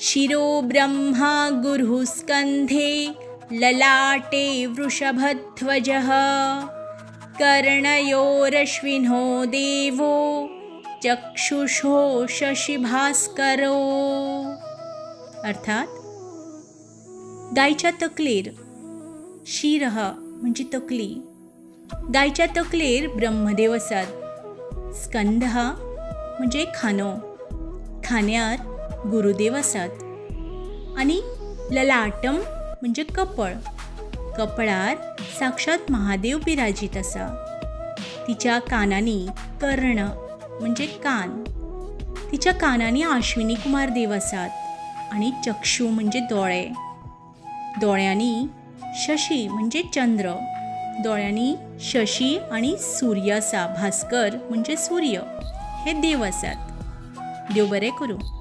शिरो ब्रह्मा गुरुः स्कन्धे ललाटे वृषभध्वजः कर्णयोरश्विनो देवो चक्षुषो शशिभास्करो. अर्थात गायच्या तकलेर शिरः म्हणजे तकली, गायच्या तकलेर ब्रह्मदेव आसात. स्कंद म्हणजे खानो, खांद्यार गुरुदेव आसात. आणि ललाटम म्हणजे कपळ, कपळार साक्षात महादेव बिराजीत आसा. तिच्या कानांनी कर्ण म्हणजे कान, तिच्या कानांनी अश्विनी कुमार देव आसात. आणि चक्षु म्हणजे दोळे, दोळ्यांनी शशी म्हणजे चंद्र, दोळ्यांनी शशी आणि सूर्य आसा. भास्कर म्हणजे सूर्य, हे देव आसात. देव बरें करूं.